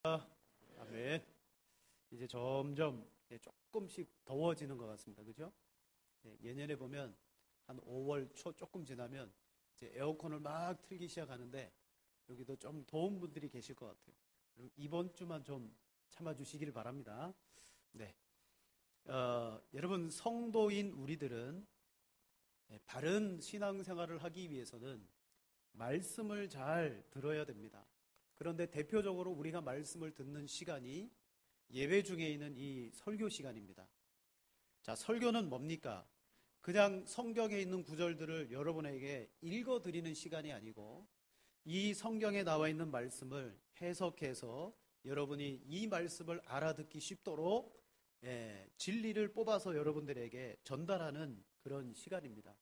아멘. 이제 점점 조금씩 더워지는 것 같습니다. 그죠? 예년에 보면 한 5월 초 조금 지나면 이제 에어컨을 막 틀기 시작하는데 여기도 좀 더운 분들이 계실 것 같아요. 이번 주만 좀 참아주시기를 바랍니다. 네. 여러분, 성도인 우리들은 바른 신앙생활을 하기 위해서는 말씀을 잘 들어야 됩니다. 그런데 대표적으로 우리가 말씀을 듣는 시간이 예배 중에 있는 이 설교 시간입니다. 자, 설교는 뭡니까? 그냥 성경에 있는 구절들을 여러분에게 읽어드리는 시간이 아니고 이 성경에 나와 있는 말씀을 해석해서 여러분이 이 말씀을 알아듣기 쉽도록 진리를 뽑아서 여러분들에게 전달하는 그런 시간입니다.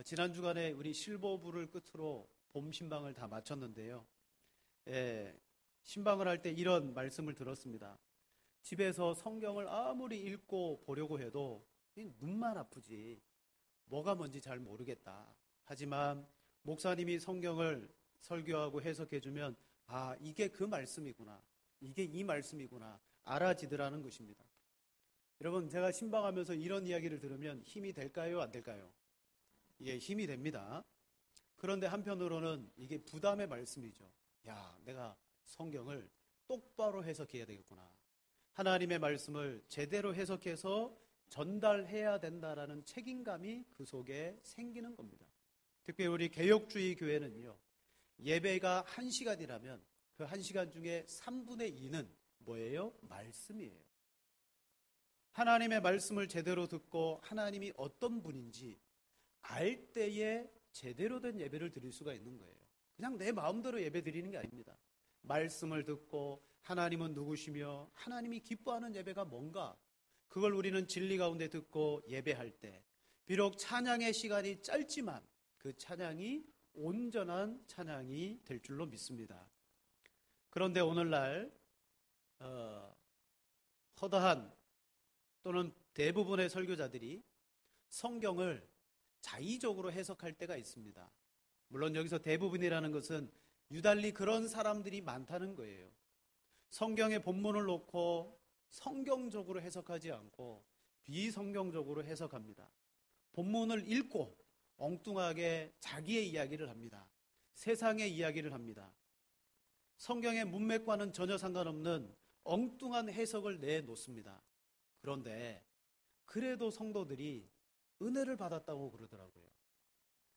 지난 주간에 우리 실보부를 끝으로 봄 신방을 다 마쳤는데요. 신방을 할 때 이런 말씀을 들었습니다. 집에서 성경을 아무리 읽고 보려고 해도 눈만 아프지 뭐가 뭔지 잘 모르겠다. 하지만 목사님이 성경을 설교하고 해석해주면 이게 그 말씀이구나, 이게 이 말씀이구나 알아지더라는 것입니다. 여러분, 제가 신방하면서 이런 이야기를 들으면 힘이 될까요, 안 될까요? 이게 힘이 됩니다. 그런데 한편으로는 이게 부담의 말씀이죠. 내가 성경을 똑바로 해석해야 되겠구나. 하나님의 말씀을 제대로 해석해서 전달해야 된다라는 책임감이 그 속에 생기는 겁니다. 특별히 우리 개혁주의 교회는요, 예배가 1시간이라면 그 1시간 중에 3분의 2는 뭐예요? 말씀이에요. 하나님의 말씀을 제대로 듣고 하나님이 어떤 분인지 알 때에 제대로 된 예배를 드릴 수가 있는 거예요. 그냥 내 마음대로 예배 드리는 게 아닙니다. 말씀을 듣고 하나님은 누구시며 하나님이 기뻐하는 예배가 뭔가, 그걸 우리는 진리 가운데 듣고 예배할 때 비록 찬양의 시간이 짧지만 그 찬양이 온전한 찬양이 될 줄로 믿습니다. 그런데 오늘날 허다한 또는 대부분의 설교자들이 성경을 자의적으로 해석할 때가 있습니다. 물론 여기서 대부분이라는 것은 유달리 그런 사람들이 많다는 거예요. 성경의 본문을 놓고 성경적으로 해석하지 않고 비성경적으로 해석합니다. 본문을 읽고 엉뚱하게 자기의 이야기를 합니다. 세상의 이야기를 합니다. 성경의 문맥과는 전혀 상관없는 엉뚱한 해석을 내놓습니다. 그런데 그래도 성도들이 은혜를 받았다고 그러더라고요.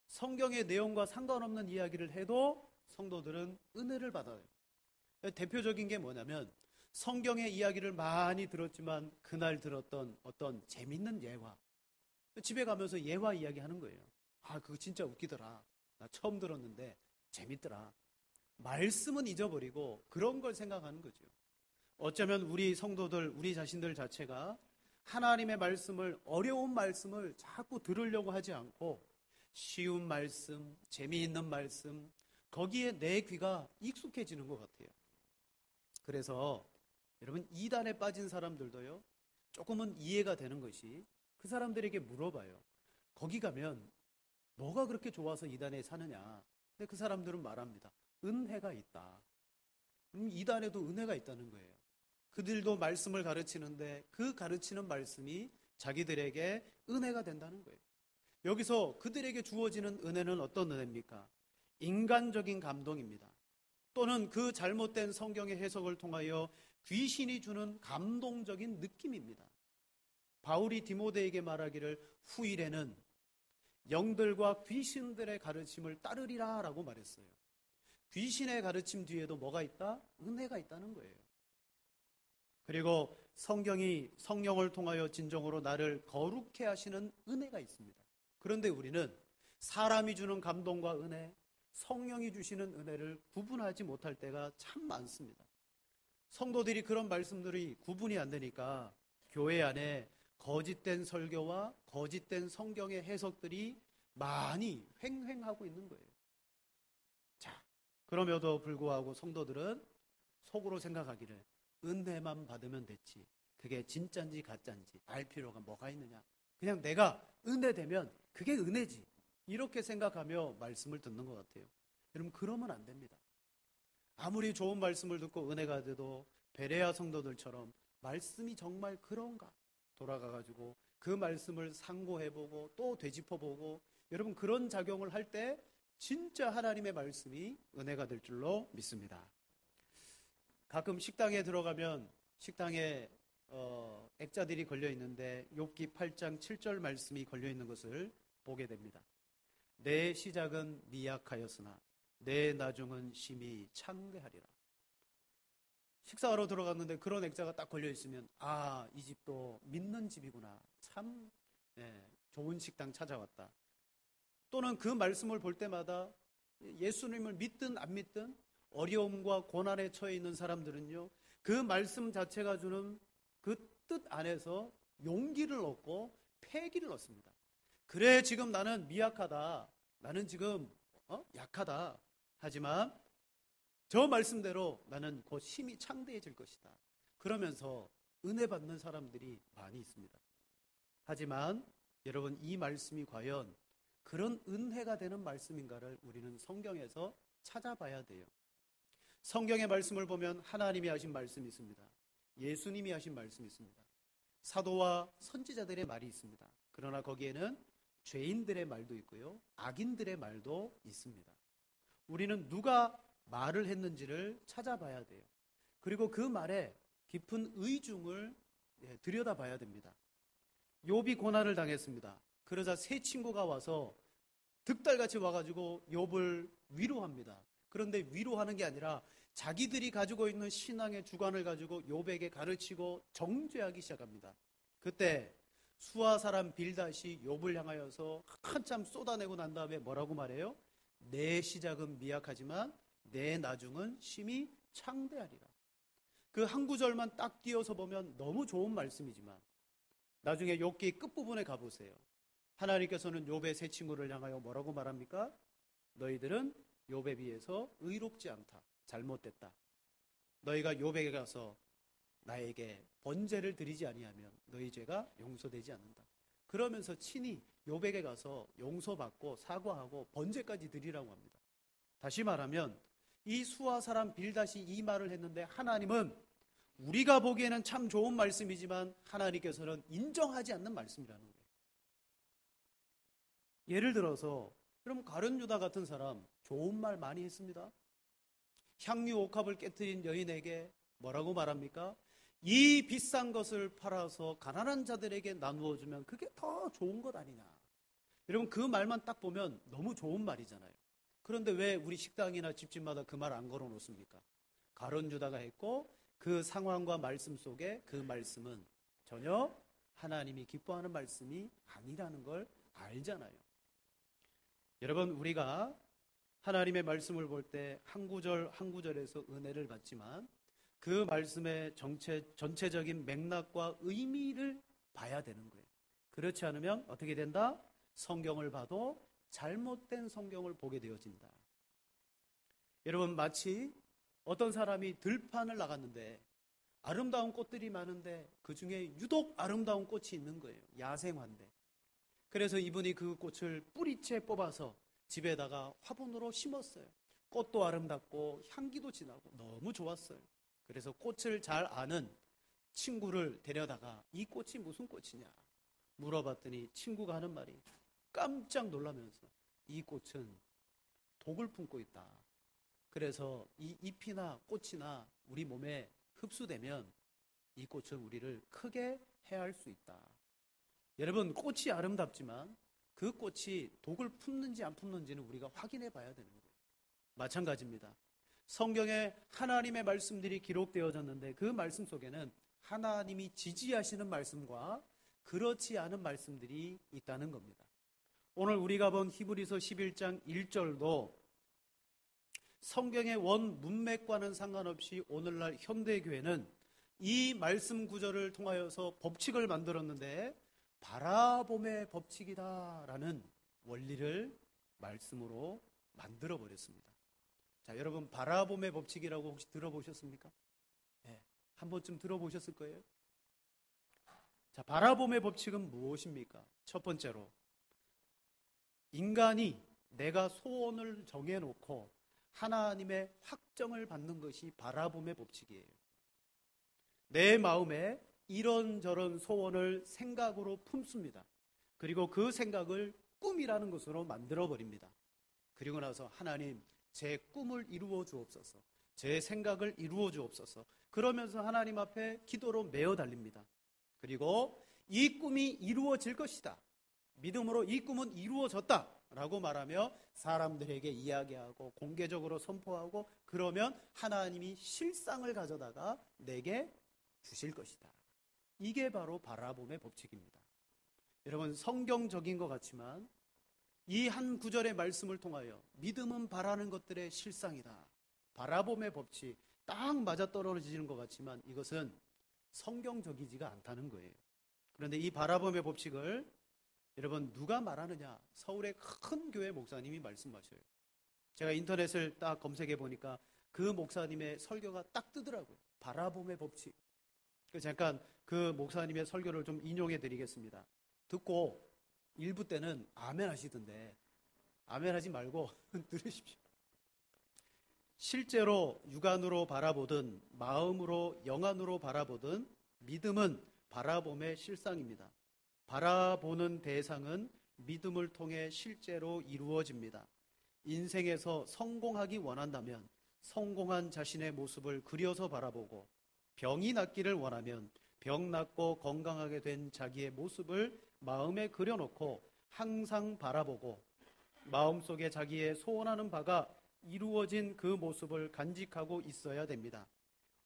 성경의 내용과 상관없는 이야기를 해도 성도들은 은혜를 받아요. 대표적인 게 뭐냐면 성경의 이야기를 많이 들었지만 그날 들었던 어떤 재밌는 예화, 집에 가면서 예화 이야기 하는 거예요. 그거 진짜 웃기더라. 나 처음 들었는데 재밌더라. 말씀은 잊어버리고 그런 걸 생각하는 거죠. 어쩌면 우리 성도들, 우리 자신들 자체가 하나님의 말씀을, 어려운 말씀을 자꾸 들으려고 하지 않고 쉬운 말씀, 재미있는 말씀, 거기에 내 귀가 익숙해지는 것 같아요. 그래서 여러분, 이단에 빠진 사람들도요, 조금은 이해가 되는 것이, 그 사람들에게 물어봐요. 거기 가면 뭐가 그렇게 좋아서 이단에 사느냐? 근데 그 사람들은 말합니다. 은혜가 있다. 이단에도 은혜가 있다는 거예요. 그들도 말씀을 가르치는데 그 가르치는 말씀이 자기들에게 은혜가 된다는 거예요. 여기서 그들에게 주어지는 은혜는 어떤 은혜입니까? 인간적인 감동입니다. 또는 그 잘못된 성경의 해석을 통하여 귀신이 주는 감동적인 느낌입니다. 바울이 디모데에게 말하기를 후일에는 영들과 귀신들의 가르침을 따르리라 라고 말했어요. 귀신의 가르침 뒤에도 뭐가 있다? 은혜가 있다는 거예요. 그리고 성경이 성령을 통하여 진정으로 나를 거룩해 하시는 은혜가 있습니다. 그런데 우리는 사람이 주는 감동과 은혜, 성령이 주시는 은혜를 구분하지 못할 때가 참 많습니다. 성도들이 그런 말씀들이 구분이 안 되니까 교회 안에 거짓된 설교와 거짓된 성경의 해석들이 많이 횡행하고 있는 거예요. 자, 그럼에도 불구하고 성도들은 속으로 생각하기를 은혜만 받으면 됐지, 그게 진짜인지 가짜인지 알 필요가 뭐가 있느냐, 그냥 내가 은혜 되면 그게 은혜지, 이렇게 생각하며 말씀을 듣는 것 같아요. 여러분, 그러면 안 됩니다. 아무리 좋은 말씀을 듣고 은혜가 돼도 베레아 성도들처럼 말씀이 정말 그런가 돌아가가지고 그 말씀을 상고해보고 또 되짚어보고, 여러분 그런 작용을 할 때 진짜 하나님의 말씀이 은혜가 될 줄로 믿습니다. 가끔 식당에 들어가면 식당에 액자들이 걸려 있는데 욥기 8장 7절 말씀이 걸려 있는 것을 보게 됩니다. 내 시작은 미약하였으나 내 나중은 심히 창대하리라. 식사하러 들어갔는데 그런 액자가 딱 걸려 있으면 이 집도 믿는 집이구나, 참 좋은 식당 찾아왔다. 또는 그 말씀을 볼 때마다 예수님을 믿든 안 믿든 어려움과 고난에 처해 있는 사람들은요, 그 말씀 자체가 주는 그 뜻 안에서 용기를 얻고 패기를 얻습니다. 그래, 지금 나는 미약하다, 나는 지금 약하다, 하지만 저 말씀대로 나는 곧 힘이 창대해질 것이다. 그러면서 은혜 받는 사람들이 많이 있습니다. 하지만 여러분, 이 말씀이 과연 그런 은혜가 되는 말씀인가를 우리는 성경에서 찾아봐야 돼요. 성경의 말씀을 보면 하나님이 하신 말씀이 있습니다. 예수님이 하신 말씀이 있습니다. 사도와 선지자들의 말이 있습니다. 그러나 거기에는 죄인들의 말도 있고요, 악인들의 말도 있습니다. 우리는 누가 말을 했는지를 찾아봐야 돼요. 그리고 그 말에 깊은 의중을 들여다봐야 됩니다. 욥이 고난을 당했습니다. 그러자 세 친구가 와서 득달같이 와가지고 욥을 위로합니다. 그런데 위로하는 게 아니라 자기들이 가지고 있는 신앙의 주관을 가지고 욥에게 가르치고 정죄하기 시작합니다. 그때 수아 사람 빌닷이 욥을 향하여서 한참 쏟아내고 난 다음에 뭐라고 말해요? 내 시작은 미약하지만 내 나중은 심히 창대하리라. 그 한 구절만 딱 띄어서 보면 너무 좋은 말씀이지만 나중에 욥기 끝부분에 가보세요. 하나님께서는 욥의 세 친구를 향하여 뭐라고 말합니까? 너희들은 욥에 비해서 의롭지 않다, 잘못됐다. 너희가 욥에게 가서 나에게 번제를 드리지 아니하면 너희 죄가 용서되지 않는다. 그러면서 친히 욥에게 가서 용서받고 사과하고 번제까지 드리라고 합니다. 다시 말하면 이 수아 사람 빌닷이 이 말을 했는데 하나님은 우리가 보기에는 참 좋은 말씀이지만 하나님께서는 인정하지 않는 말씀이라는 거예요. 예를 들어서 그럼 가룟 유다 같은 사람 좋은 말 많이 했습니다. 향유 옥합을 깨뜨린 여인에게 뭐라고 말합니까? 이 비싼 것을 팔아서 가난한 자들에게 나누어 주면 그게 더 좋은 것 아니냐. 여러분 그 말만 딱 보면 너무 좋은 말이잖아요. 그런데 왜 우리 식당이나 집집마다 그 말 안 걸어 놓습니까? 가룟 유다가 했고 그 상황과 말씀 속에 그 말씀은 전혀 하나님이 기뻐하는 말씀이 아니라는 걸 알잖아요. 여러분 우리가 하나님의 말씀을 볼 때 한 구절 한 구절에서 은혜를 받지만 그 말씀의 전체적인 맥락과 의미를 봐야 되는 거예요. 그렇지 않으면 어떻게 된다? 성경을 봐도 잘못된 성경을 보게 되어진다. 여러분 마치 어떤 사람이 들판을 나갔는데 아름다운 꽃들이 많은데 그 중에 유독 아름다운 꽃이 있는 거예요. 야생화인데. 그래서 이분이 그 꽃을 뿌리채 뽑아서 집에다가 화분으로 심었어요. 꽃도 아름답고 향기도 진하고 너무 좋았어요. 그래서 꽃을 잘 아는 친구를 데려다가 이 꽃이 무슨 꽃이냐 물어봤더니 친구가 하는 말이 깜짝 놀라면서 이 꽃은 독을 품고 있다. 그래서 이 잎이나 꽃이나 우리 몸에 흡수되면 이 꽃은 우리를 크게 해할 수 있다. 여러분 꽃이 아름답지만 그 꽃이 독을 품는지 안 품는지는 우리가 확인해 봐야 되는 거예요. 마찬가지입니다. 성경에 하나님의 말씀들이 기록되어졌는데 그 말씀 속에는 하나님이 지지하시는 말씀과 그렇지 않은 말씀들이 있다는 겁니다. 오늘 우리가 본 히브리서 11장 1절도 성경의 원 문맥과는 상관없이 오늘날 현대교회는 이 말씀 구절을 통하여서 법칙을 만들었는데 바라봄의 법칙이다라는 원리를 말씀으로 만들어버렸습니다. 자, 여러분 바라봄의 법칙이라고 혹시 들어보셨습니까? 네, 한 번쯤 들어보셨을 거예요. 자, 바라봄의 법칙은 무엇입니까? 첫 번째로 인간이 내가 소원을 정해놓고 하나님의 확정을 받는 것이 바라봄의 법칙이에요. 내 마음에 이런저런 소원을 생각으로 품습니다. 그리고 그 생각을 꿈이라는 것으로 만들어버립니다. 그리고 나서 하나님, 제 꿈을 이루어 주옵소서, 제 생각을 이루어 주옵소서, 그러면서 하나님 앞에 기도로 메어 달립니다. 그리고 이 꿈이 이루어질 것이다, 믿음으로 이 꿈은 이루어졌다 라고 말하며 사람들에게 이야기하고 공개적으로 선포하고, 그러면 하나님이 실상을 가져다가 내게 주실 것이다. 이게 바로 바라봄의 법칙입니다. 여러분, 성경적인 것 같지만 이 한 구절의 말씀을 통하여 믿음은 바라는 것들의 실상이다, 바라봄의 법칙, 딱 맞아떨어지는 것 같지만 이것은 성경적이지가 않다는 거예요. 그런데 이 바라봄의 법칙을 여러분 누가 말하느냐? 서울의 큰 교회 목사님이 말씀하셔요. 제가 인터넷을 딱 검색해 보니까 그 목사님의 설교가 딱 뜨더라고요. 바라봄의 법칙. 잠깐 그 목사님의 설교를 좀 인용해 드리겠습니다. 듣고 일부 때는 아멘 하시던데 아멘 하지 말고 들으십시오. 실제로 육안으로 바라보든 마음으로 영안으로 바라보든 믿음은 바라봄의 실상입니다. 바라보는 대상은 믿음을 통해 실제로 이루어집니다. 인생에서 성공하기 원한다면 성공한 자신의 모습을 그려서 바라보고, 병이 낫기를 원하면 병 낫고 건강하게 된 자기의 모습을 마음에 그려놓고 항상 바라보고, 마음속에 자기의 소원하는 바가 이루어진 그 모습을 간직하고 있어야 됩니다.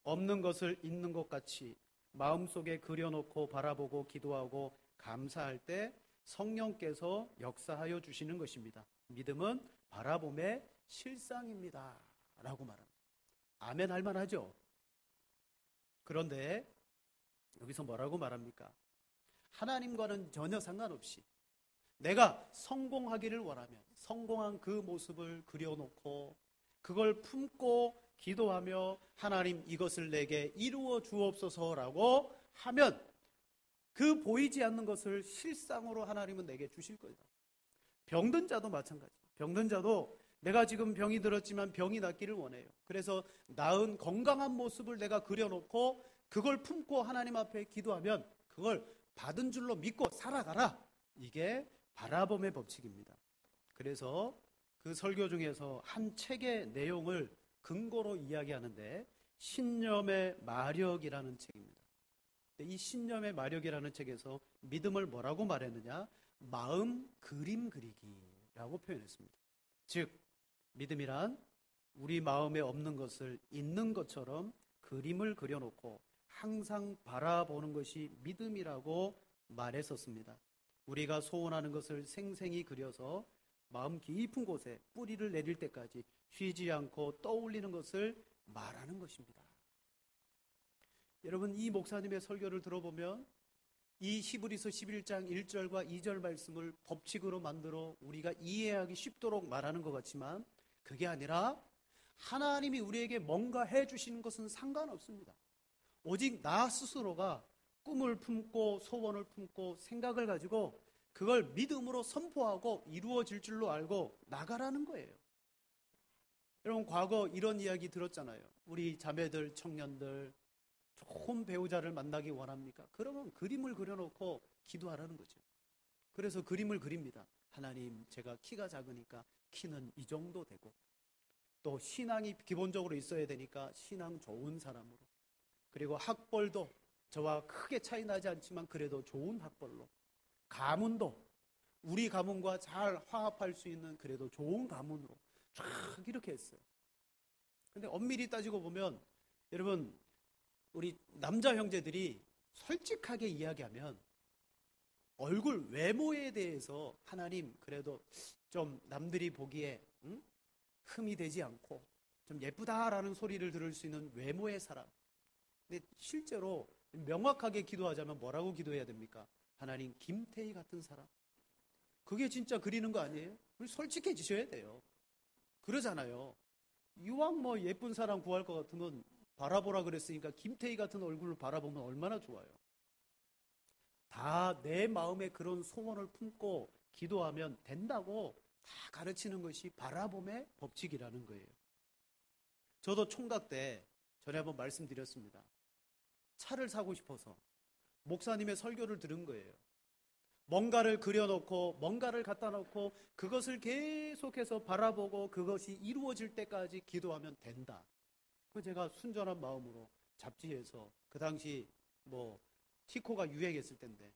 없는 것을 있는 것 같이 마음속에 그려놓고 바라보고 기도하고 감사할 때 성령께서 역사하여 주시는 것입니다. 믿음은 바라봄의 실상입니다 라고 말합니다. 아멘 할 만하죠? 그런데 여기서 뭐라고 말합니까? 하나님과는 전혀 상관없이 내가 성공하기를 원하면 성공한 그 모습을 그려놓고 그걸 품고 기도하며 하나님 이것을 내게 이루어 주옵소서라고 하면 그 보이지 않는 것을 실상으로 하나님은 내게 주실 거다. 병든 자도 마찬가지. 병든 자도 내가 지금 병이 들었지만 병이 낫기를 원해요. 그래서 나은 건강한 모습을 내가 그려놓고 그걸 품고 하나님 앞에 기도하면 그걸 받은 줄로 믿고 살아가라. 이게 바라봄의 법칙입니다. 그래서 그 설교 중에서 한 책의 내용을 근거로 이야기하는데 신념의 마력이라는 책입니다. 이 신념의 마력이라는 책에서 믿음을 뭐라고 말했느냐? 마음 그림 그리기라고 표현했습니다. 즉 믿음이란 우리 마음에 없는 것을 있는 것처럼 그림을 그려놓고 항상 바라보는 것이 믿음이라고 말했었습니다. 우리가 소원하는 것을 생생히 그려서 마음 깊은 곳에 뿌리를 내릴 때까지 쉬지 않고 떠올리는 것을 말하는 것입니다. 여러분, 이 목사님의 설교를 들어보면 이 히브리서 11장 1절과 2절 말씀을 법칙으로 만들어 우리가 이해하기 쉽도록 말하는 것 같지만 그게 아니라 하나님이 우리에게 뭔가 해주시는 것은 상관없습니다. 오직 나 스스로가 꿈을 품고 소원을 품고 생각을 가지고 그걸 믿음으로 선포하고 이루어질 줄로 알고 나가라는 거예요. 여러분, 과거 이런 이야기 들었잖아요. 우리 자매들, 청년들 좋은 배우자를 만나기 원합니까? 그러면 그림을 그려놓고 기도하라는 거죠. 그래서 그림을 그립니다. 하나님, 제가 키가 작으니까 키는 이 정도 되고, 또 신앙이 기본적으로 있어야 되니까 신앙 좋은 사람으로, 그리고 학벌도 저와 크게 차이 나지 않지만 그래도 좋은 학벌로, 가문도 우리 가문과 잘 화합할 수 있는 그래도 좋은 가문으로 쫙 이렇게 했어요. 근데 엄밀히 따지고 보면 여러분, 우리 남자 형제들이 솔직하게 이야기하면 얼굴 외모에 대해서 하나님 그래도 좀 남들이 보기에 흠이 되지 않고 좀 예쁘다라는 소리를 들을 수 있는 외모의 사람. 근데 실제로 명확하게 기도하자면 뭐라고 기도해야 됩니까? 하나님, 김태희 같은 사람. 그게 진짜 그리는 거 아니에요? 우리 솔직해지셔야 돼요. 그러잖아요. 이왕 뭐 예쁜 사람 구할 것 같으면 바라보라 그랬으니까 김태희 같은 얼굴을 바라보면 얼마나 좋아요. 다 내 마음에 그런 소원을 품고 기도하면 된다고 다 가르치는 것이 바라봄의 법칙이라는 거예요. 저도 총각 때 전에 한번 말씀드렸습니다. 차를 사고 싶어서 목사님의 설교를 들은 거예요. 뭔가를 그려놓고 뭔가를 갖다 놓고 그것을 계속해서 바라보고 그것이 이루어질 때까지 기도하면 된다. 그 제가 순전한 마음으로 잡지에서 그 당시 티코가 유행했을 때인데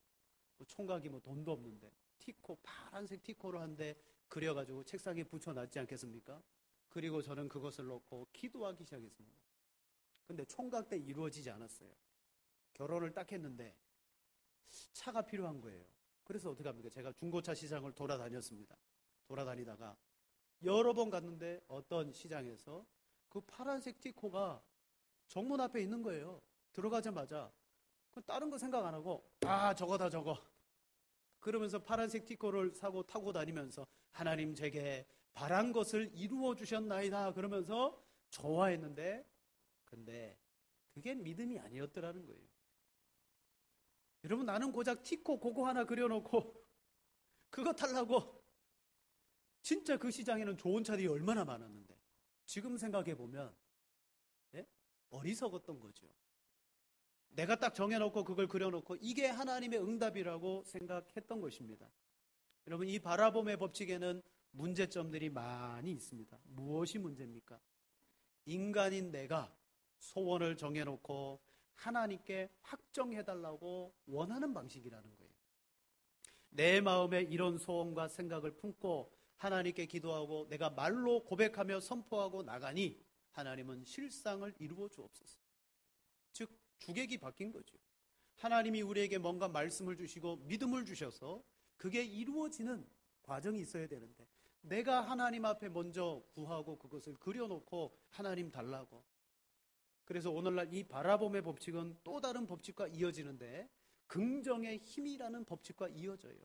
총각이 돈도 없는데 티코 파란색 티코를 한 대 그려가지고 책상에 붙여놨지 않겠습니까? 그리고 저는 그것을 놓고 기도하기 시작했습니다. 근데 총각 때 이루어지지 않았어요. 결혼을 딱 했는데 차가 필요한 거예요. 그래서 어떻게 합니까? 제가 중고차 시장을 돌아다녔습니다. 돌아다니다가 여러 번 갔는데 어떤 시장에서 그 파란색 티코가 정문 앞에 있는 거예요. 들어가자마자 다른 거 생각 안 하고 저거다 저거. 그러면서 파란색 티코를 사고 타고 다니면서 하나님 제게 바란 것을 이루어 주셨나이다 그러면서 좋아했는데 근데 그게 믿음이 아니었더라는 거예요. 여러분 나는 고작 티코 그거 하나 그려놓고 그거 타려고 진짜 그 시장에는 좋은 차들이 얼마나 많았는데 지금 생각해보면 어리석었던 거죠. 내가 딱 정해놓고 그걸 그려놓고 이게 하나님의 응답이라고 생각했던 것입니다. 여러분 이 바라봄의 법칙에는 문제점들이 많이 있습니다. 무엇이 문제입니까? 인간인 내가 소원을 정해놓고 하나님께 확정해달라고 원하는 방식이라는 거예요. 내 마음에 이런 소원과 생각을 품고 하나님께 기도하고 내가 말로 고백하며 선포하고 나가니 하나님은 실상을 이루어 주옵소서. 즉 주객이 바뀐 거죠. 하나님이 우리에게 뭔가 말씀을 주시고 믿음을 주셔서 그게 이루어지는 과정이 있어야 되는데 내가 하나님 앞에 먼저 구하고 그것을 그려놓고 하나님 달라고. 그래서 오늘날 이 바라봄의 법칙은 또 다른 법칙과 이어지는데 긍정의 힘이라는 법칙과 이어져요.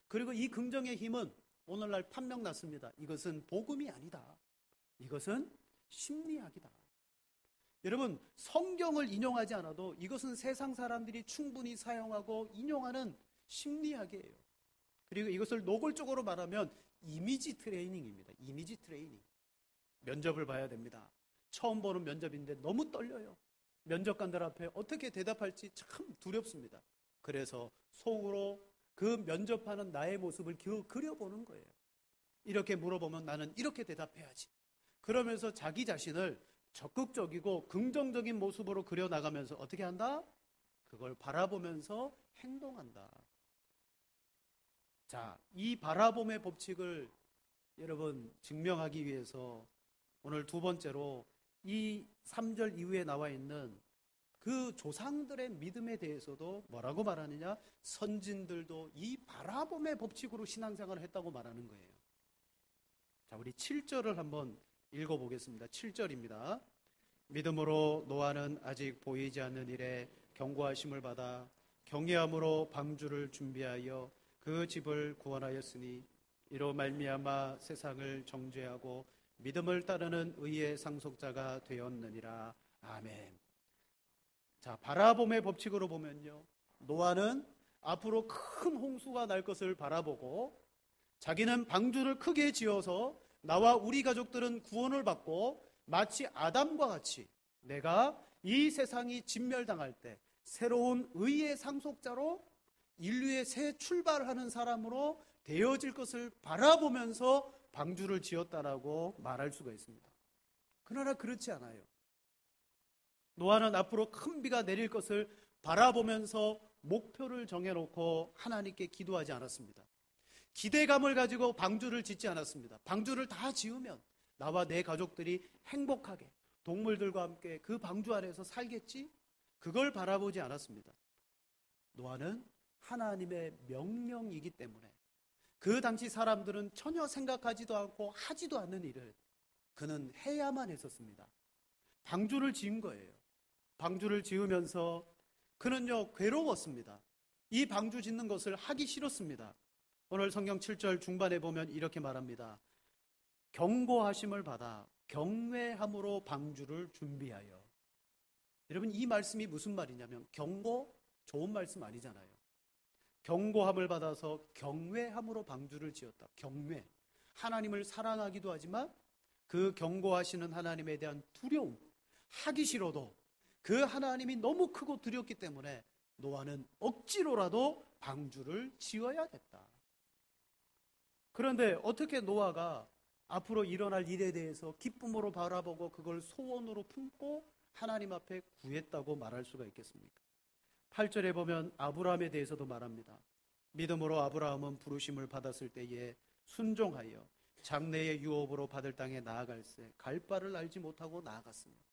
그리고 이 긍정의 힘은 오늘날 판명났습니다. 이것은 복음이 아니다. 이것은 심리학이다. 여러분 성경을 인용하지 않아도 이것은 세상 사람들이 충분히 사용하고 인용하는 심리학이에요. 그리고 이것을 노골적으로 말하면 이미지 트레이닝입니다. 이미지 트레이닝. 면접을 봐야 됩니다. 처음 보는 면접인데 너무 떨려요. 면접관들 앞에 어떻게 대답할지 참 두렵습니다. 그래서 속으로 그 면접하는 나의 모습을 그려보는 거예요. 이렇게 물어보면 나는 이렇게 대답해야지. 그러면서 자기 자신을 적극적이고 긍정적인 모습으로 그려나가면서 어떻게 한다? 그걸 바라보면서 행동한다. 자, 이 바라봄의 법칙을 여러분 증명하기 위해서 오늘 두 번째로 이 3절 이후에 나와 있는 그 조상들의 믿음에 대해서도 뭐라고 말하느냐? 선진들도 이 바라봄의 법칙으로 신앙생활을 했다고 말하는 거예요. 자, 우리 7절을 한번 읽어보겠습니다. 7절입니다. 믿음으로 노아는 아직 보이지 않는 일에 경고하심을 받아 경외함으로 방주를 준비하여 그 집을 구원하였으니 이로 말미암아 세상을 정죄하고 믿음을 따르는 의의 상속자가 되었느니라. 아멘. 자, 바라봄의 법칙으로 보면요, 노아는 앞으로 큰 홍수가 날 것을 바라보고 자기는 방주를 크게 지어서 나와 우리 가족들은 구원을 받고 마치 아담과 같이 내가 이 세상이 진멸당할 때 새로운 의의 상속자로 인류의 새 출발하는 사람으로 되어질 것을 바라보면서 방주를 지었다라고 말할 수가 있습니다. 그러나 그렇지 않아요. 노아는 앞으로 큰 비가 내릴 것을 바라보면서 목표를 정해놓고 하나님께 기도하지 않았습니다. 기대감을 가지고 방주를 짓지 않았습니다. 방주를 다 지으면 나와 내 가족들이 행복하게 동물들과 함께 그 방주 안에서 살겠지? 그걸 바라보지 않았습니다. 노아는 하나님의 명령이기 때문에 그 당시 사람들은 전혀 생각하지도 않고 하지도 않는 일을 그는 해야만 했었습니다. 방주를 지은 거예요. 방주를 지으면서 그는요 괴로웠습니다. 이 방주 짓는 것을 하기 싫었습니다. 오늘 성경 7절 중반에 보면 이렇게 말합니다. 경고하심을 받아 경외함으로 방주를 준비하여. 여러분 이 말씀이 무슨 말이냐면 경고 좋은 말씀 아니잖아요. 경고함을 받아서 경외함으로 방주를 지었다. 경외. 하나님을 사랑하기도 하지만 그 경고하시는 하나님에 대한 두려움, 하기 싫어도 그 하나님이 너무 크고 두렵기 때문에 노아는 억지로라도 방주를 지어야 됐다. 그런데 어떻게 노아가 앞으로 일어날 일에 대해서 기쁨으로 바라보고 그걸 소원으로 품고 하나님 앞에 구했다고 말할 수가 있겠습니까? 8절에 보면 아브라함에 대해서도 말합니다. 믿음으로 아브라함은 부르심을 받았을 때에 순종하여 장래의 유업으로 받을 땅에 나아갈새 갈 바를 알지 못하고 나아갔습니다.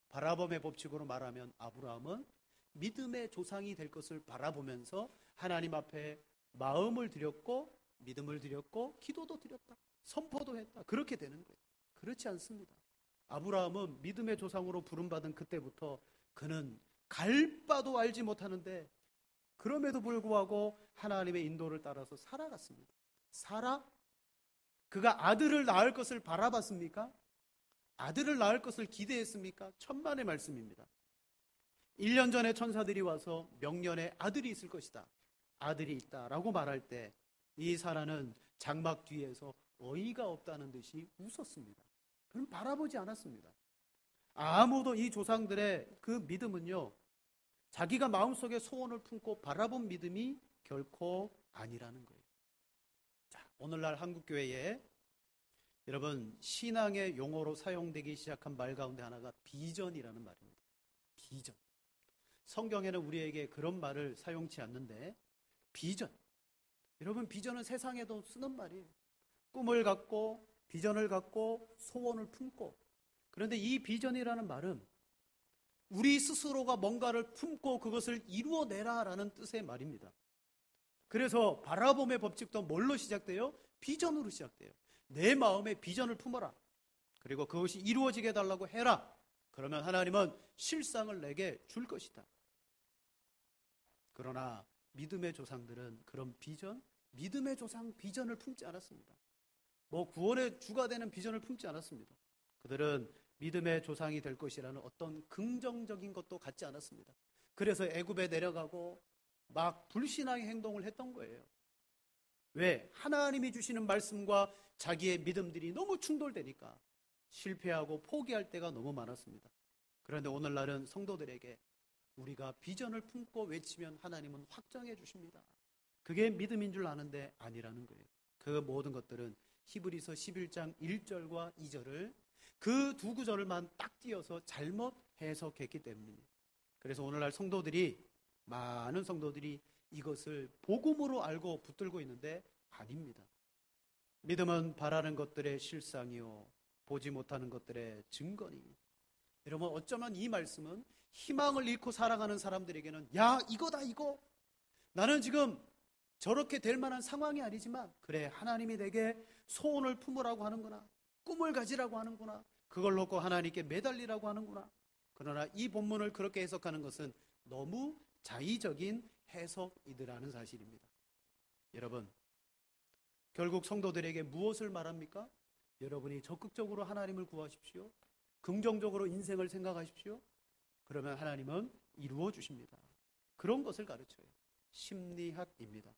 바라봄의 법칙으로 말하면 아브라함은 믿음의 조상이 될 것을 바라보면서 하나님 앞에 마음을 드렸고 믿음을 드렸고 기도도 드렸다. 선포도 했다. 그렇게 되는 거예요. 그렇지 않습니다. 아브라함은 믿음의 조상으로 부름받은 그때부터 그는 갈 바도 알지 못하는데 그럼에도 불구하고 하나님의 인도를 따라서 살아갔습니다. 그가 아들을 낳을 것을 바라봤습니까? 아들을 낳을 것을 기대했습니까? 천만의 말씀입니다. 1년 전에 천사들이 와서 명년에 아들이 있을 것이다. 아들이 있다라고 말할 때 이 사라는 장막 뒤에서 어이가 없다는 듯이 웃었습니다. 그는 바라보지 않았습니다. 아무도 이 조상들의 그 믿음은요, 자기가 마음속에 소원을 품고 바라본 믿음이 결코 아니라는 거예요. 자, 오늘날 한국교회에 여러분 신앙의 용어로 사용되기 시작한 말 가운데 하나가 비전이라는 말입니다. 비전. 성경에는 우리에게 그런 말을 사용치 않는데 비전. 여러분 비전은 세상에도 쓰는 말이에요. 꿈을 갖고 비전을 갖고 소원을 품고. 그런데 이 비전이라는 말은 우리 스스로가 뭔가를 품고 그것을 이루어내라라는 뜻의 말입니다. 그래서 바라봄의 법칙도 뭘로 시작돼요? 비전으로 시작돼요. 내 마음에 비전을 품어라. 그리고 그것이 이루어지게 해달라고 해라. 그러면 하나님은 실상을 내게 줄 것이다. 그러나 믿음의 조상들은 그런 비전, 믿음의 조상 비전을 품지 않았습니다. 구원의 주가 되는 비전을 품지 않았습니다. 그들은 믿음의 조상이 될 것이라는 어떤 긍정적인 것도 갖지 않았습니다. 그래서 애굽에 내려가고 막 불신앙의 행동을 했던 거예요. 왜? 하나님이 주시는 말씀과 자기의 믿음들이 너무 충돌되니까 실패하고 포기할 때가 너무 많았습니다. 그런데 오늘날은 성도들에게 우리가 비전을 품고 외치면 하나님은 확정해 주십니다. 그게 믿음인 줄 아는데 아니라는 거예요. 그 모든 것들은 히브리서 11장 1절과 2절을 그 두 구절만 딱 띄어서 잘못 해석했기 때문입니다. 그래서 오늘날 많은 성도들이 이것을 복음으로 알고 붙들고 있는데 아닙니다. 믿음은 바라는 것들의 실상이요 보지 못하는 것들의 증거니. 여러분 어쩌면 이 말씀은 희망을 잃고 살아가는 사람들에게는 야 이거다 이거 나는 지금 저렇게 될 만한 상황이 아니지만 그래 하나님이 내게 소원을 품으라고 하는구나 꿈을 가지라고 하는구나 그걸 놓고 하나님께 매달리라고 하는구나. 그러나 이 본문을 그렇게 해석하는 것은 너무 자의적인 해석이더라는 사실입니다. 여러분 결국 성도들에게 무엇을 말합니까? 여러분이 적극적으로 하나님을 구하십시오. 긍정적으로 인생을 생각하십시오. 그러면 하나님은 이루어 주십니다. 그런 것을 가르쳐요. 심리학입니다.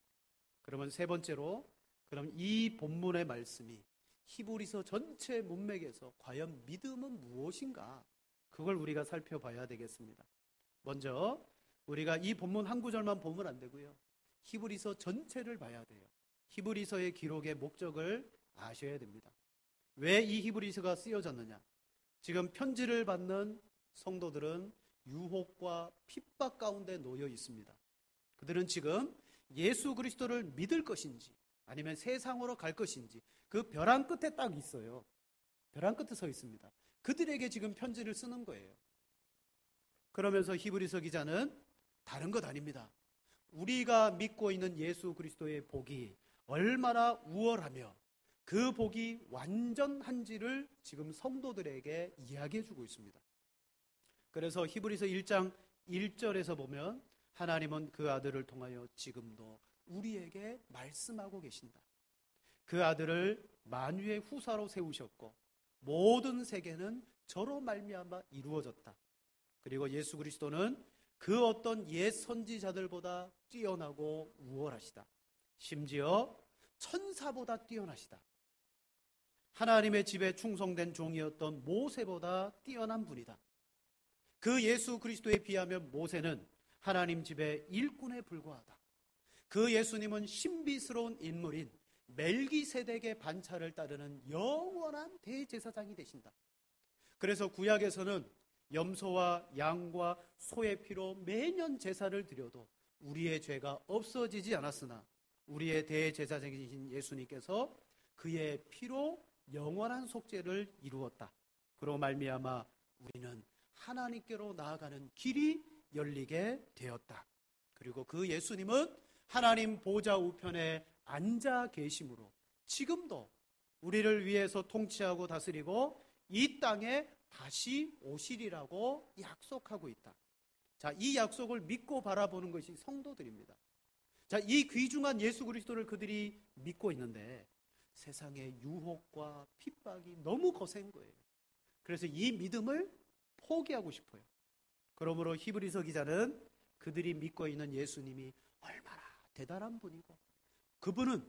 그러면 세 번째로 그럼 이 본문의 말씀이 히브리서 전체 문맥에서 과연 믿음은 무엇인가? 그걸 우리가 살펴봐야 되겠습니다. 먼저 우리가 이 본문 한 구절만 보면 안 되고요. 히브리서 전체를 봐야 돼요. 히브리서의 기록의 목적을 아셔야 됩니다. 왜 이 히브리서가 쓰여졌느냐? 지금 편지를 받는 성도들은 유혹과 핍박 가운데 놓여 있습니다. 그들은 지금 예수 그리스도를 믿을 것인지 아니면 세상으로 갈 것인지 그 벼랑 끝에 딱 있어요. 벼랑 끝에 서 있습니다. 그들에게 지금 편지를 쓰는 거예요. 그러면서 히브리서 기자는 다른 것 아닙니다. 우리가 믿고 있는 예수 그리스도의 복이 얼마나 우월하며 그 복이 완전한지를 지금 성도들에게 이야기해 주고 있습니다. 그래서 히브리서 1장 1절에서 보면 하나님은 그 아들을 통하여 지금도 우리에게 말씀하고 계신다. 그 아들을 만유의 후사로 세우셨고 모든 세계는 저로 말미암아 이루어졌다. 그리고 예수 그리스도는 그 어떤 옛 선지자들보다 뛰어나고 우월하시다. 심지어 천사보다 뛰어나시다. 하나님의 집에 충성된 종이었던 모세보다 뛰어난 분이다. 그 예수 그리스도에 비하면 모세는 하나님 집의 일꾼에 불과하다. 그 예수님은 신비스러운 인물인 멜기세덱의 반차를 따르는 영원한 대제사장이 되신다. 그래서 구약에서는 염소와 양과 소의 피로 매년 제사를 드려도 우리의 죄가 없어지지 않았으나 우리의 대제사장이신 예수님께서 그의 피로 영원한 속죄를 이루었다. 그로 말미암아 우리는 하나님께로 나아가는 길이 열리게 되었다. 그리고 그 예수님은 하나님 보좌 우편에 앉아 계심으로 지금도 우리를 위해서 통치하고 다스리고 이 땅에 다시 오시리라고 약속하고 있다. 자, 이 약속을 믿고 바라보는 것이 성도들입니다. 자, 이 귀중한 예수 그리스도를 그들이 믿고 있는데 세상의 유혹과 핍박이 너무 거센 거예요. 그래서 이 믿음을 포기하고 싶어요. 그러므로 히브리서 기자는 그들이 믿고 있는 예수님이 얼마나 대단한 분이고 그분은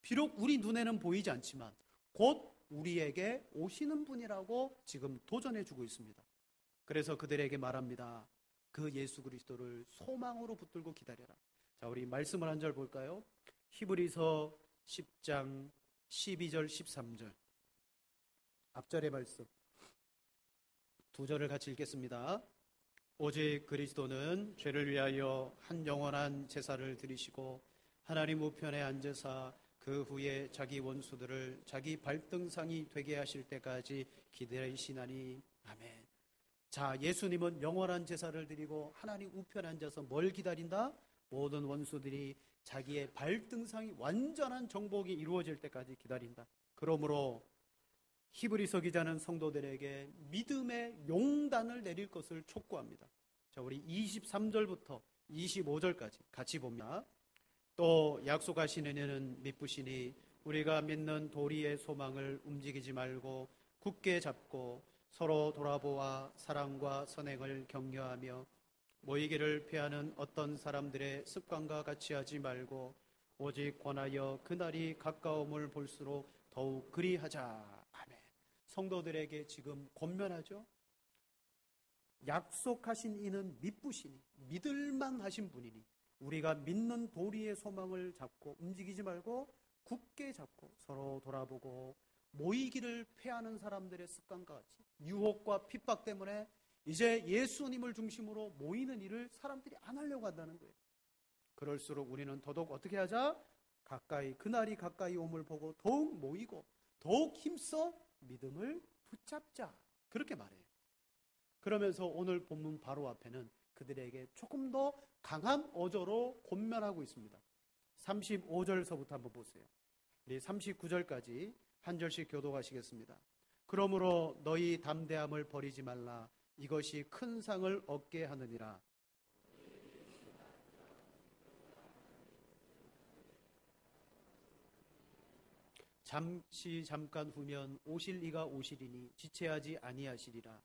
비록 우리 눈에는 보이지 않지만 곧 우리에게 오시는 분이라고 지금 도전해주고 있습니다. 그래서 그들에게 말합니다. 그 예수 그리스도를 소망으로 붙들고 기다려라. 자, 우리 말씀을 한 절 볼까요? 히브리서 10장 12절 13절 앞절의 말씀 두 절을 같이 읽겠습니다. 오직 그리스도는 죄를 위하여 한 영원한 제사를 드리시고 하나님 우편에 앉으사 그 후에 자기 원수들을 자기 발등상이 되게 하실 때까지 기다리시나니. 아멘. 자, 예수님은 영원한 제사를 드리고 하나님 우편에 앉아서 뭘 기다린다? 모든 원수들이 자기의 발등상이 완전한 정복이 이루어질 때까지 기다린다. 그러므로 히브리서 기자는 성도들에게 믿음의 용단을 내릴 것을 촉구합니다. 자, 우리 23절부터 25절까지 같이 봅니다. 또 약속하시는 이는 미쁘시니 우리가 믿는 도리의 소망을 움직이지 말고 굳게 잡고 서로 돌아보아 사랑과 선행을 격려하며 모이기를 피하는 어떤 사람들의 습관과 같이 하지 말고 오직 권하여 그날이 가까움을 볼수록 더욱 그리하자. 아멘. 성도들에게 지금 권면하죠. 약속하신 이는 미쁘시니 믿을만 하신 분이니 우리가 믿는 도리의 소망을 잡고 움직이지 말고 굳게 잡고 서로 돌아보고 모이기를 패하는 사람들의 습관과 같이 유혹과 핍박 때문에 이제 예수님을 중심으로 모이는 일을 사람들이 안 하려고 한다는 거예요. 그럴수록 우리는 더더욱 어떻게 하자? 가까이 그날이 가까이 옴을 보고 더욱 모이고 더욱 힘써 믿음을 붙잡자. 그렇게 말해요. 그러면서 오늘 본문 바로 앞에는 그들에게 조금 더 강한 어조로 권면하고 있습니다. 35절서부터 한번 보세요. 우리 39절까지 한 절씩 교독하시겠습니다. 그러므로 너희 담대함을 버리지 말라. 이것이 큰 상을 얻게 하느니라. 잠깐 후면 오실 이가 오시리니 지체하지 아니하시리라.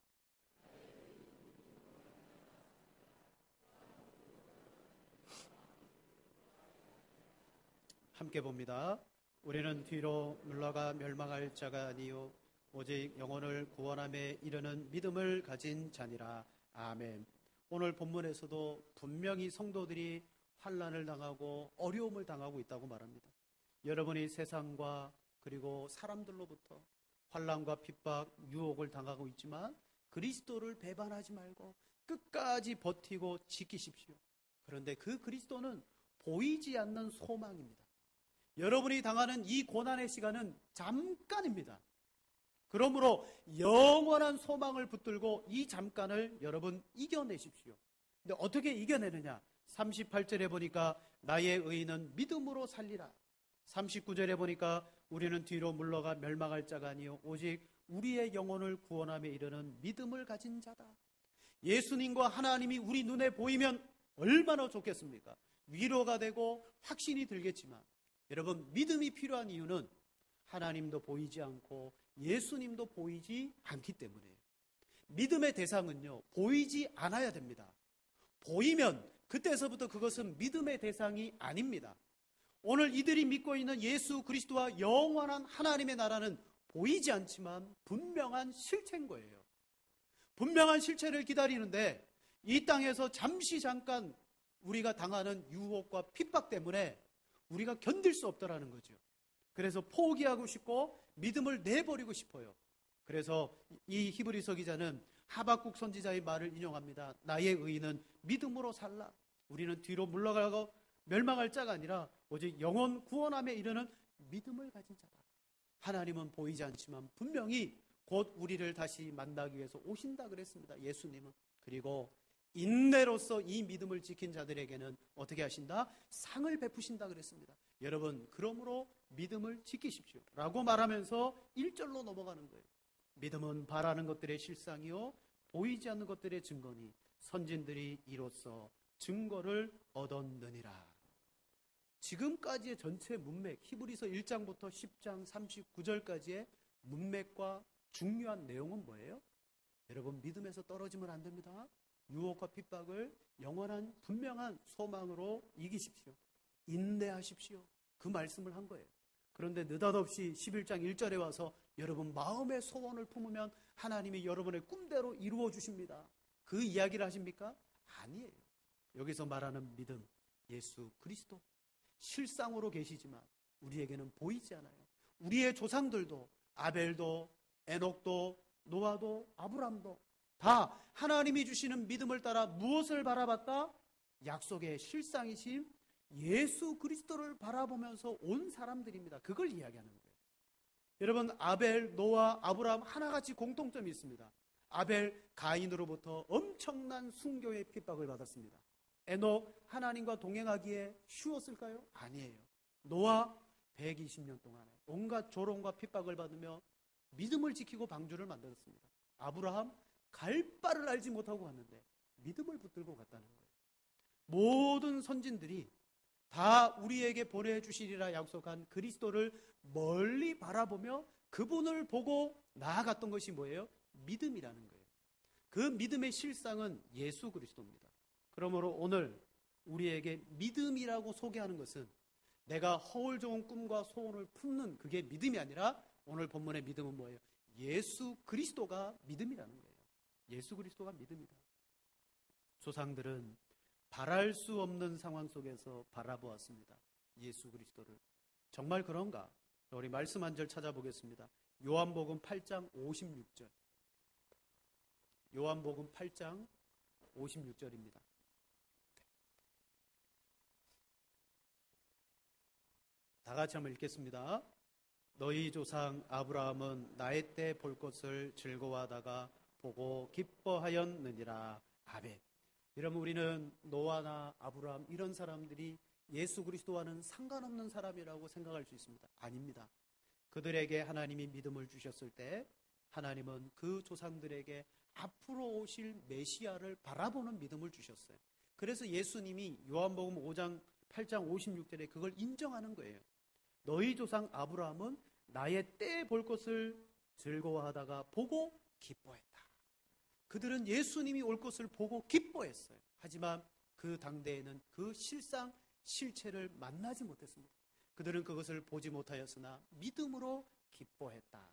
함께 봅니다. 우리는 뒤로 물러가 멸망할 자가 아니요 오직 영혼을 구원함에 이르는 믿음을 가진 자니라. 아멘. 오늘 본문에서도 분명히 성도들이 환난을 당하고 어려움을 당하고 있다고 말합니다. 여러분이 세상과 그리고 사람들로부터 환난과 핍박, 유혹을 당하고 있지만 그리스도를 배반하지 말고 끝까지 버티고 지키십시오. 그런데 그 그리스도는 보이지 않는 소망입니다. 여러분이 당하는 이 고난의 시간은 잠깐입니다. 그러므로 영원한 소망을 붙들고 이 잠깐을 여러분 이겨내십시오. 근데 어떻게 이겨내느냐? 38절에 보니까 나의 의인은 믿음으로 살리라. 39절에 보니까 우리는 뒤로 물러가 멸망할 자가 아니요 오직 우리의 영혼을 구원함에 이르는 믿음을 가진 자다. 예수님과 하나님이 우리 눈에 보이면 얼마나 좋겠습니까? 위로가 되고 확신이 들겠지만 여러분, 믿음이 필요한 이유는 하나님도 보이지 않고 예수님도 보이지 않기 때문이에요. 믿음의 대상은요, 보이지 않아야 됩니다. 보이면 그때서부터 그것은 믿음의 대상이 아닙니다. 오늘 이들이 믿고 있는 예수 그리스도와 영원한 하나님의 나라는 보이지 않지만 분명한 실체인 거예요. 분명한 실체를 기다리는데 이 땅에서 잠깐 우리가 당하는 유혹과 핍박 때문에 우리가 견딜 수 없다라는 거죠. 그래서 포기하고 싶고 믿음을 내버리고 싶어요. 그래서 이 히브리서 기자는 하박국 선지자의 말을 인용합니다. 나의 의인은 믿음으로 살라. 우리는 뒤로 물러가고 멸망할 자가 아니라 오직 영원 구원함에 이르는 믿음을 가진 자다. 하나님은 보이지 않지만 분명히 곧 우리를 다시 만나기 위해서 오신다 그랬습니다. 예수님은. 그리고 인내로서 이 믿음을 지킨 자들에게는 어떻게 하신다? 상을 베푸신다 그랬습니다. 여러분, 그러므로 믿음을 지키십시오 라고 말하면서 1절로 넘어가는 거예요. 믿음은 바라는 것들의 실상이요 보이지 않는 것들의 증거니 선진들이 이로써 증거를 얻었느니라. 지금까지의 전체 문맥, 히브리서 1장부터 10장 39절까지의 문맥과 중요한 내용은 뭐예요? 여러분, 믿음에서 떨어지면 안 됩니다. 유혹과 핍박을 영원한 분명한 소망으로 이기십시오. 인내하십시오. 그 말씀을 한 거예요. 그런데 느닷없이 11장 1절에 와서 여러분 마음의 소원을 품으면 하나님이 여러분의 꿈대로 이루어 주십니다. 그 이야기를 하십니까? 아니에요. 여기서 말하는 믿음, 예수 그리스도 실상으로 계시지만 우리에게는 보이지 않아요. 우리의 조상들도 아벨도 에녹도 노아도 아브람도 다 하나님이 주시는 믿음을 따라 무엇을 바라봤다? 약속의 실상이신 예수 그리스도를 바라보면서 온 사람들입니다. 그걸 이야기하는 거예요. 여러분, 아벨, 노아, 아브람 하나같이 공통점이 있습니다. 아벨, 가인으로부터 엄청난 순교의 핍박을 받았습니다. 에녹, 하나님과 동행하기에 쉬웠을까요? 아니에요. 노아, 120년 동안에 온갖 조롱과 핍박을 받으며 믿음을 지키고 방주를 만들었습니다. 아브라함, 갈 바를 알지 못하고 갔는데 믿음을 붙들고 갔다는 거예요. 모든 선진들이 다 우리에게 보내주시리라 약속한 그리스도를 멀리 바라보며 그분을 보고 나아갔던 것이 뭐예요? 믿음이라는 거예요. 그 믿음의 실상은 예수 그리스도입니다. 그러므로 오늘 우리에게 믿음이라고 소개하는 것은 내가 허울 좋은 꿈과 소원을 품는 그게 믿음이 아니라 오늘 본문의 믿음은 뭐예요? 예수 그리스도가 믿음이라는 거예요. 예수 그리스도가 믿음이다. 조상들은 바랄 수 없는 상황 속에서 바라보았습니다. 예수 그리스도를. 정말 그런가? 우리 말씀 한 절 찾아보겠습니다. 요한복음 8장 56절. 요한복음 8장 56절입니다. 다 같이 한번 읽겠습니다. 너희 조상 아브라함은 나의 때 볼 것을 즐거워하다가 보고 기뻐하였느니라. 아멘. 여러분, 우리는 노아나 아브라함 이런 사람들이 예수 그리스도와는 상관없는 사람이라고 생각할 수 있습니다. 아닙니다. 그들에게 하나님이 믿음을 주셨을 때 하나님은 그 조상들에게 앞으로 오실 메시아를 바라보는 믿음을 주셨어요. 그래서 예수님이 요한복음 5장 8장 56절에 그걸 인정하는 거예요. 너희 조상 아브라함은 나의 때 볼 것을 즐거워하다가 보고 기뻐했다. 그들은 예수님이 올 것을 보고 기뻐했어요. 하지만 그 당대에는 그 실상, 실체를 만나지 못했습니다. 그들은 그것을 보지 못하였으나 믿음으로 기뻐했다.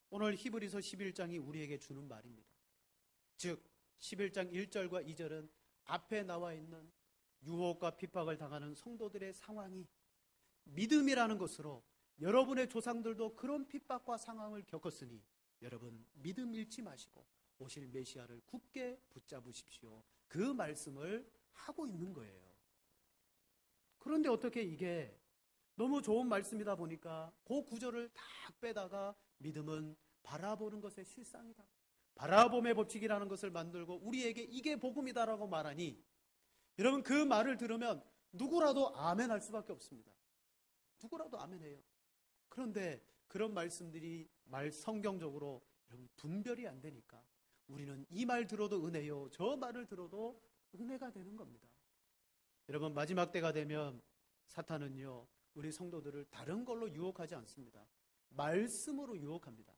오늘 히브리서 11장이 우리에게 주는 말입니다. 즉 11장 1절과 2절은 앞에 나와 있는 유혹과 핍박을 당하는 성도들의 상황이 믿음이라는 것으로 여러분의 조상들도 그런 핍박과 상황을 겪었으니 여러분 믿음 잃지 마시고 오실 메시아를 굳게 붙잡으십시오. 그 말씀을 하고 있는 거예요. 그런데 어떻게 이게 너무 좋은 말씀이다 보니까 그 구절을 다 빼다가 믿음은 바라보는 것의 실상이다. 바라봄의 법칙이라는 것을 만들고 우리에게 이게 복음이다라고 말하니 여러분 그 말을 들으면 누구라도 아멘할 수밖에 없습니다. 누구라도 아멘해요. 그런데 그런 말씀들이 성경적으로 여러분 분별이 안 되니까 우리는 이 말 들어도 은혜요, 저 말을 들어도 은혜가 되는 겁니다. 여러분 마지막 때가 되면 사탄은요 우리 성도들을 다른 걸로 유혹하지 않습니다. 말씀으로 유혹합니다.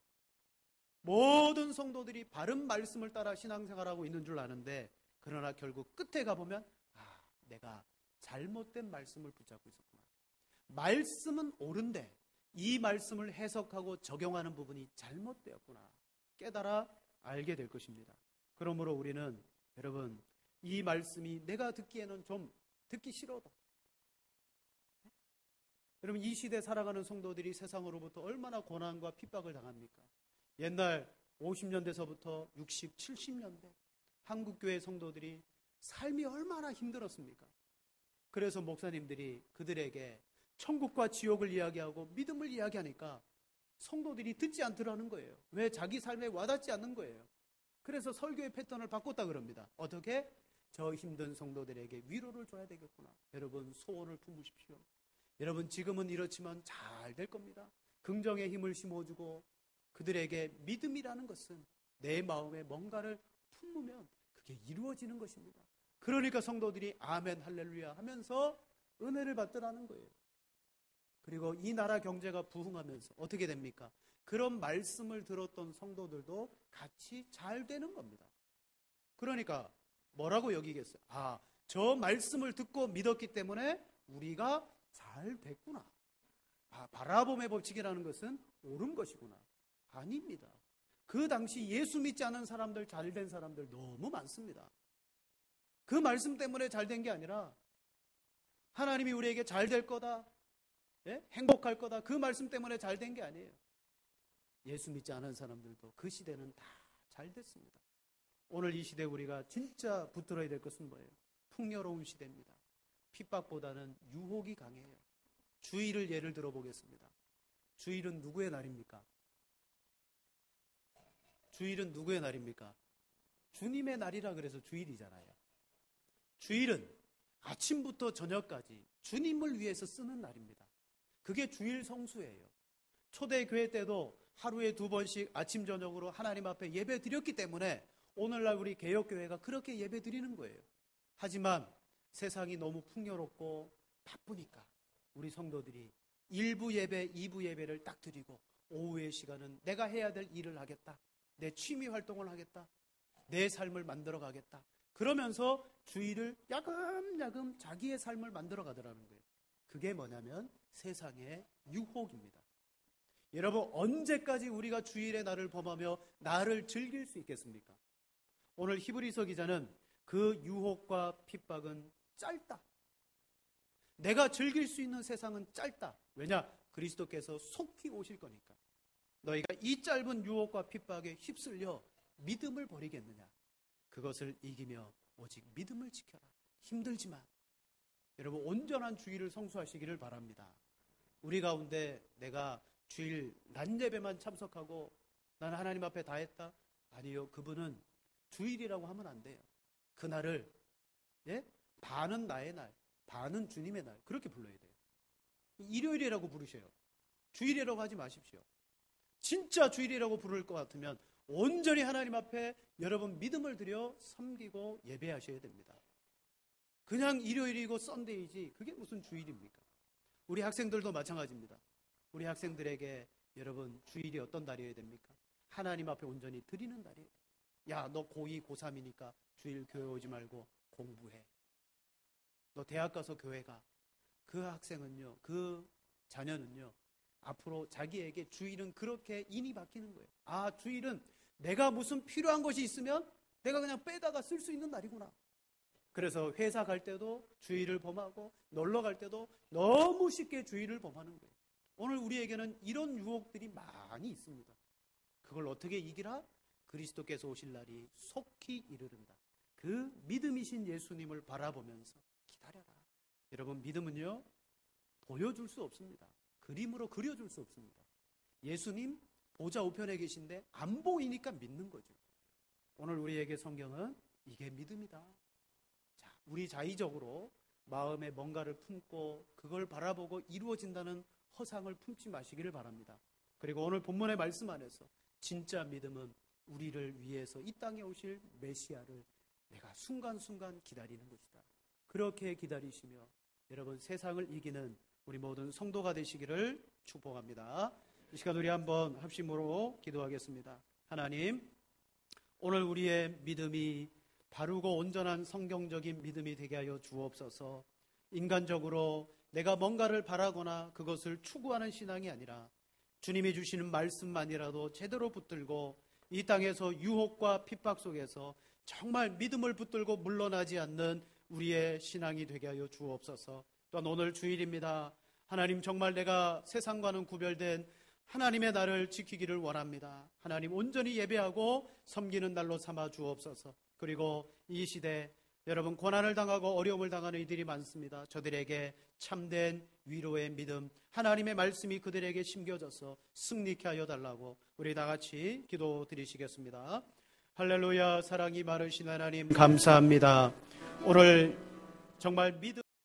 모든 성도들이 바른 말씀을 따라 신앙생활하고 있는 줄 아는데 그러나 결국 끝에 가보면 내가 잘못된 말씀을 붙잡고 있었구나. 말씀은 옳은데 이 말씀을 해석하고 적용하는 부분이 잘못되었구나 깨달아 알게 될 것입니다. 그러므로 우리는 여러분 이 말씀이 내가 듣기에는 좀 듣기 싫어도 여러분 이 시대 살아가는 성도들이 세상으로부터 얼마나 고난과 핍박을 당합니까? 옛날 50년대서부터 60, 70년대 한국교회 성도들이 삶이 얼마나 힘들었습니까? 그래서 목사님들이 그들에게 천국과 지옥을 이야기하고 믿음을 이야기하니까 성도들이 듣지 않더라는 거예요. 왜? 자기 삶에 와닿지 않는 거예요. 그래서 설교의 패턴을 바꿨다 그럽니다. 어떻게? 저 힘든 성도들에게 위로를 줘야 되겠구나. 여러분 소원을 품으십시오. 여러분 지금은 이렇지만 잘 될 겁니다. 긍정의 힘을 심어주고 그들에게 믿음이라는 것은 내 마음에 뭔가를 품으면 그게 이루어지는 것입니다. 그러니까 성도들이 아멘 할렐루야 하면서 은혜를 받더라는 거예요. 그리고 이 나라 경제가 부흥하면서 어떻게 됩니까? 그런 말씀을 들었던 성도들도 같이 잘 되는 겁니다. 그러니까 뭐라고 여기겠어요? 아, 저 말씀을 듣고 믿었기 때문에 우리가 잘 됐구나. 아, 바라봄의 법칙이라는 것은 옳은 것이구나. 아닙니다. 그 당시 예수 믿지 않은 사람들, 잘 된 사람들 너무 많습니다. 그 말씀 때문에 잘 된 게 아니라 하나님이 우리에게 잘 될 거다, 행복할 거다, 그 말씀 때문에 잘 된 게 아니에요. 예수 믿지 않은 사람들도 그 시대는 다 잘 됐습니다. 오늘 이 시대 우리가 진짜 붙들어야 될 것은 뭐예요? 풍요로운 시대입니다. 핍박보다는 유혹이 강해요. 주일을 예를 들어 보겠습니다. 주일은 누구의 날입니까? 주일은 누구의 날입니까? 주님의 날이라 그래서 주일이잖아요. 주일은 아침부터 저녁까지 주님을 위해서 쓰는 날입니다. 그게 주일 성수예요. 초대교회 때도 하루에 2번씩 아침 저녁으로 하나님 앞에 예배 드렸기 때문에 오늘날 우리 개혁교회가 그렇게 예배 드리는 거예요. 하지만 세상이 너무 풍요롭고 바쁘니까 우리 성도들이 1부 예배, 2부 예배를 딱 드리고 오후의 시간은 내가 해야 될 일을 하겠다. 내 취미 활동을 하겠다. 내 삶을 만들어 가겠다. 그러면서 주일을 야금야금 자기의 삶을 만들어 가더라는 거예요. 그게 뭐냐면 세상의 유혹입니다. 여러분 언제까지 우리가 주일의 날을 범하며 날을 즐길 수 있겠습니까? 오늘 히브리서 기자는 그 유혹과 핍박은 짧다. 내가 즐길 수 있는 세상은 짧다. 왜냐? 그리스도께서 속히 오실 거니까. 너희가 이 짧은 유혹과 핍박에 휩쓸려 믿음을 버리겠느냐? 그것을 이기며 오직 믿음을 지켜라. 힘들지만 여러분 온전한 주일을 성수하시기를 바랍니다. 우리 가운데 내가 주일 낮 예배만 참석하고 나는 하나님 앞에 다 했다? 아니요. 그분은 주일이라고 하면 안 돼요. 그날을 반은 나의 날, 반은 주님의 날 그렇게 불러야 돼요. 일요일이라고 부르셔요. 주일이라고 하지 마십시오. 진짜 주일이라고 부를 것 같으면 온전히 하나님 앞에 여러분 믿음을 들여 섬기고 예배하셔야 됩니다. 그냥 일요일이고 썬데이지 그게 무슨 주일입니까? 우리 학생들도 마찬가지입니다. 우리 학생들에게 여러분 주일이 어떤 날이어야 됩니까? 하나님 앞에 온전히 드리는 날이에요. 야, 너 고2, 고3이니까 주일 교회 오지 말고 공부해. 너 대학 가서 교회 가. 그 학생은요, 그 자녀는요, 앞으로 자기에게 주일은 그렇게 인이 바뀌는 거예요. 아, 주일은 내가 무슨 필요한 것이 있으면 내가 그냥 빼다가 쓸 수 있는 날이구나. 그래서 회사 갈 때도 주일을 범하고 놀러 갈 때도 너무 쉽게 주일을 범하는 거예요. 오늘 우리에게는 이런 유혹들이 많이 있습니다. 그걸 어떻게 이기라? 그리스도께서 오실 날이 속히 이르른다. 그 믿음이신 예수님을 바라보면서 기다려라. 여러분 믿음은요 보여줄 수 없습니다. 그림으로 그려줄 수 없습니다. 예수님 보좌 우편에 계신데 안 보이니까 믿는 거죠. 오늘 우리에게 성경은 이게 믿음이다. 자, 우리 자의적으로 마음에 뭔가를 품고 그걸 바라보고 이루어진다는 허상을 품지 마시기를 바랍니다. 그리고 오늘 본문의 말씀 안에서 진짜 믿음은 우리를 위해서 이 땅에 오실 메시아를 내가 순간순간 기다리는 것이다. 그렇게 기다리시며 여러분 세상을 이기는 우리 모든 성도가 되시기를 축복합니다. 이 시간 우리 한번 합심으로 기도하겠습니다. 하나님, 오늘 우리의 믿음이 바르고 온전한 성경적인 믿음이 되게 하여 주옵소서. 인간적으로 내가 뭔가를 바라거나 그것을 추구하는 신앙이 아니라 주님이 주시는 말씀만이라도 제대로 붙들고 이 땅에서 유혹과 핍박 속에서 정말 믿음을 붙들고 물러나지 않는 우리의 신앙이 되게 하여 주옵소서. 또한 오늘 주일입니다. 하나님, 정말 내가 세상과는 구별된 하나님의 날을 지키기를 원합니다. 하나님, 온전히 예배하고 섬기는 날로 삼아 주옵소서. 그리고 이 시대 여러분, 고난을 당하고 어려움을 당하는 이들이 많습니다. 저들에게 참된 위로의 믿음, 하나님의 말씀이 그들에게 심겨져서 승리케 하여 달라고 우리 다 같이 기도드리시겠습니다. 할렐루야. 사랑이 많으신 하나님 감사합니다. 오늘 정말 믿음